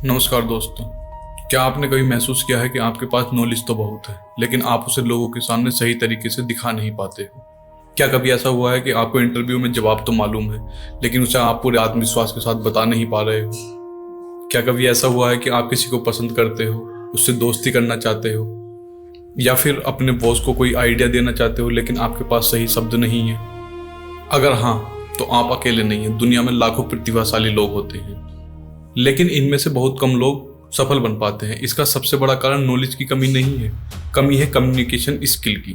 नमस्कार दोस्तों। क्या आपने कभी महसूस किया है कि आपके पास नॉलेज तो बहुत है लेकिन आप उसे लोगों के सामने सही तरीके से दिखा नहीं पाते हो? क्या कभी ऐसा हुआ है कि आपको इंटरव्यू में जवाब तो मालूम है लेकिन उसे आप पूरे आत्मविश्वास के साथ बता नहीं पा रहे हो? क्या कभी ऐसा हुआ है कि आप किसी को पसंद करते हो, उससे दोस्ती करना चाहते हो या फिर अपने बॉस को कोई आइडिया देना चाहते हो लेकिन आपके पास सही शब्द नहीं है? अगर हाँ, तो आप अकेले नहीं हैं। दुनिया में लाखों प्रतिभाशाली लोग होते हैं लेकिन इनमें से बहुत कम लोग सफल बन पाते हैं। इसका सबसे बड़ा कारण नॉलेज की कमी नहीं है, कमी है कम्युनिकेशन स्किल की।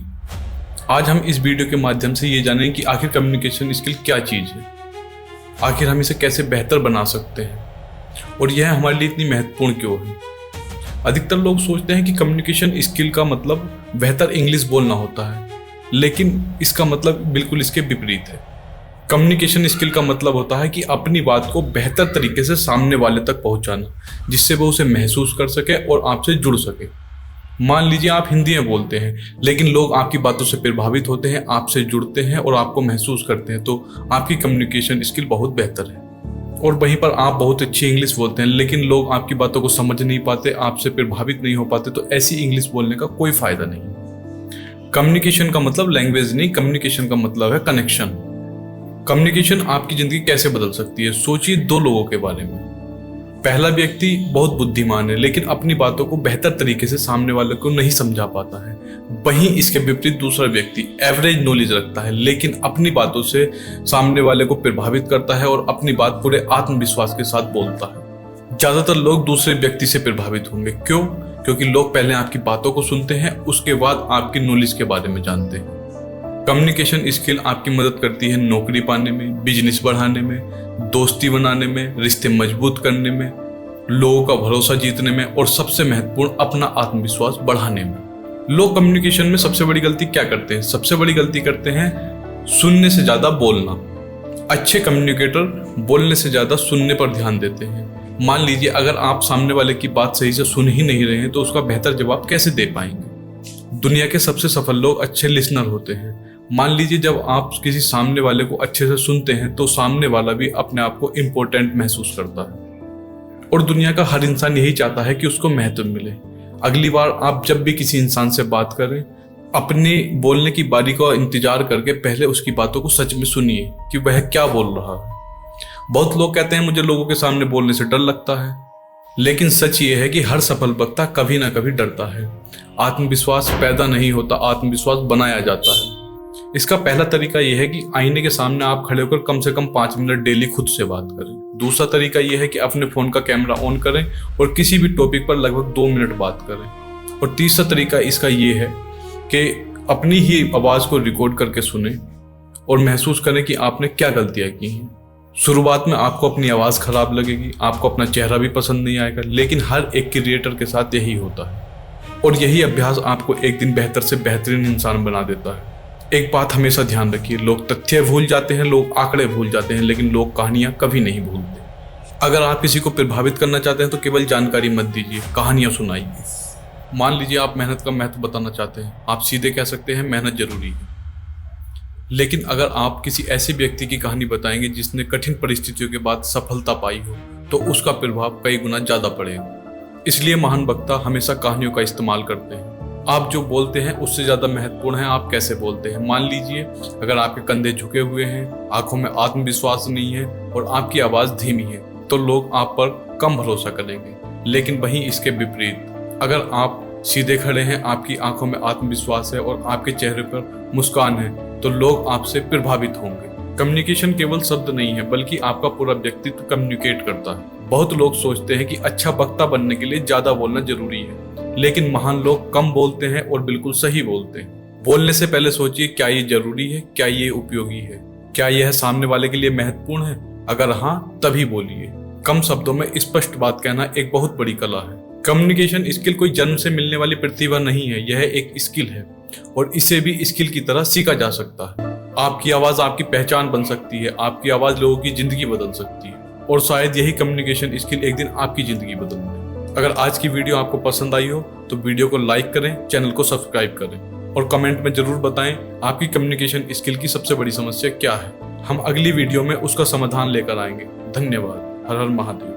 आज हम इस वीडियो के माध्यम से ये जानेंगे कि आखिर कम्युनिकेशन स्किल क्या चीज़ है, आखिर हम इसे कैसे बेहतर बना सकते हैं और यह हमारे लिए इतनी महत्वपूर्ण क्यों है। अधिकतर लोग सोचते हैं कि कम्युनिकेशन स्किल का मतलब बेहतर इंग्लिश बोलना होता है, लेकिन इसका मतलब बिल्कुल इसके विपरीत है। कम्युनिकेशन स्किल का मतलब होता है कि अपनी बात को बेहतर तरीके से सामने वाले तक पहुंचाना, जिससे वो उसे महसूस कर सके और आपसे जुड़ सके। मान लीजिए आप हिंदी में बोलते हैं लेकिन लोग आपकी बातों से प्रभावित होते हैं, आपसे जुड़ते हैं और आपको महसूस करते हैं, तो आपकी कम्युनिकेशन स्किल बहुत बेहतर है। और वहीं पर आप बहुत अच्छी इंग्लिश बोलते हैं लेकिन लोग आपकी बातों को समझ नहीं पाते, आपसे प्रभावित नहीं हो पाते, तो ऐसी इंग्लिश बोलने का कोई फायदा नहीं। कम्युनिकेशन का मतलब लैंग्वेज नहीं, कम्युनिकेशन का मतलब है कनेक्शन। कम्युनिकेशन आपकी जिंदगी कैसे बदल सकती है? सोचिए दो लोगों के बारे में। पहला व्यक्ति बहुत बुद्धिमान है लेकिन अपनी बातों को बेहतर तरीके से सामने वाले को नहीं समझा पाता है। वहीं इसके विपरीत दूसरा व्यक्ति एवरेज नॉलेज रखता है लेकिन अपनी बातों से सामने वाले को प्रभावित करता है और अपनी बात पूरे आत्मविश्वास के साथ बोलता है। ज्यादातर लोग दूसरे व्यक्ति से प्रभावित होंगे। क्यों? क्योंकि लोग पहले आपकी बातों को सुनते हैं, उसके बाद आपकी नॉलेज के बारे में जानते हैं। कम्युनिकेशन स्किल आपकी मदद करती है नौकरी पाने में, बिजनेस बढ़ाने में, दोस्ती बनाने में, रिश्ते मजबूत करने में, लोगों का भरोसा जीतने में और सबसे महत्वपूर्ण अपना आत्मविश्वास बढ़ाने में। लोग कम्युनिकेशन में सबसे बड़ी गलती क्या करते हैं? सबसे बड़ी गलती करते हैं सुनने से ज्यादा बोलना। अच्छे कम्युनिकेटर बोलने से ज्यादा सुनने पर ध्यान देते हैं। मान लीजिए अगर आप सामने वाले की बात सही से सुन ही नहीं रहे हैं तो उसका बेहतर जवाब कैसे दे पाएंगे? दुनिया के सबसे सफल लोग अच्छे लिसनर होते हैं। मान लीजिए जब आप किसी सामने वाले को अच्छे से सुनते हैं तो सामने वाला भी अपने आप को इम्पोर्टेंट महसूस करता है और दुनिया का हर इंसान यही चाहता है कि उसको महत्व मिले। अगली बार आप जब भी किसी इंसान से बात करें, अपने बोलने की बारी का इंतजार करके पहले उसकी बातों को सच में सुनिए कि वह क्या बोल रहा है। बहुत लोग कहते हैं मुझे लोगों के सामने बोलने से डर लगता है, लेकिन सच ये है कि हर सफल वक्ता कभी ना कभी डरता है। आत्मविश्वास पैदा नहीं होता, आत्मविश्वास बनाया जाता है। इसका पहला तरीका यह है कि आईने के सामने आप खड़े होकर कम से कम 5 मिनट डेली खुद से बात करें। दूसरा तरीका यह है कि अपने फोन का कैमरा ऑन करें और किसी भी टॉपिक पर लगभग 2 मिनट बात करें। और तीसरा तरीका इसका यह है कि अपनी ही आवाज को रिकॉर्ड करके सुने और महसूस करें कि आपने क्या गलतियां की हैं। शुरुआत में आपको अपनी आवाज खराब लगेगी, आपको अपना चेहरा भी पसंद नहीं आएगा, लेकिन हर एक क्रिएटर के साथ यही होता है और यही अभ्यास आपको एक दिन बेहतर से बेहतरीन इंसान बना देता है। एक बात हमेशा ध्यान रखिए, लोग तथ्य भूल जाते हैं, लोग आंकड़े भूल जाते हैं, लेकिन लोग कहानियां कभी नहीं भूलते। अगर आप किसी को प्रभावित करना चाहते हैं तो केवल जानकारी मत दीजिए, कहानियां सुनाइए। मान लीजिए आप मेहनत का महत्व बताना चाहते हैं, आप सीधे कह सकते हैं मेहनत जरूरी है। लेकिन अगर आप किसी ऐसे व्यक्ति की कहानी बताएंगे जिसने कठिन परिस्थितियों के बाद सफलता पाई हो तो उसका प्रभाव कई गुना ज्यादा पड़ेगा। इसलिए महान वक्ता हमेशा कहानियों का इस्तेमाल करते हैं। आप जो बोलते हैं उससे ज्यादा महत्वपूर्ण है आप कैसे बोलते हैं। मान लीजिए अगर आपके कंधे झुके हुए हैं, आंखों में आत्मविश्वास नहीं है और आपकी आवाज धीमी है तो लोग आप पर कम भरोसा करेंगे। लेकिन वहीं इसके विपरीत अगर आप सीधे खड़े हैं, आपकी आंखों में आत्मविश्वास है और आपके चेहरे पर मुस्कान है तो लोग आपसे प्रभावित होंगे। कम्युनिकेशन केवल शब्द नहीं है बल्कि आपका पूरा व्यक्तित्व कम्युनिकेट करता है। बहुत लोग सोचते हैं कि अच्छा वक्ता बनने के लिए ज्यादा बोलना जरूरी है, लेकिन महान लोग कम बोलते हैं और बिल्कुल सही बोलते हैं। बोलने से पहले सोचिए क्या ये जरूरी है, क्या ये उपयोगी है, क्या यह सामने वाले के लिए महत्वपूर्ण है। अगर हाँ, तभी बोलिए। कम शब्दों में स्पष्ट बात कहना एक बहुत बड़ी कला है। कम्युनिकेशन स्किल कोई जन्म से मिलने वाली प्रतिभा नहीं है, यह एक स्किल है और इसे भी स्किल की तरह सीखा जा सकता है। आपकी आवाज आपकी पहचान बन सकती है, आपकी आवाज लोगों की जिंदगी बदल सकती है और शायद यही कम्युनिकेशन स्किल एक दिन आपकी जिंदगी बदल दे। अगर आज की वीडियो आपको पसंद आई हो तो वीडियो को लाइक करें, चैनल को सब्सक्राइब करें और कमेंट में जरूर बताएं आपकी कम्युनिकेशन स्किल की सबसे बड़ी समस्या क्या है। हम अगली वीडियो में उसका समाधान लेकर आएंगे। धन्यवाद। हर हर महादेव।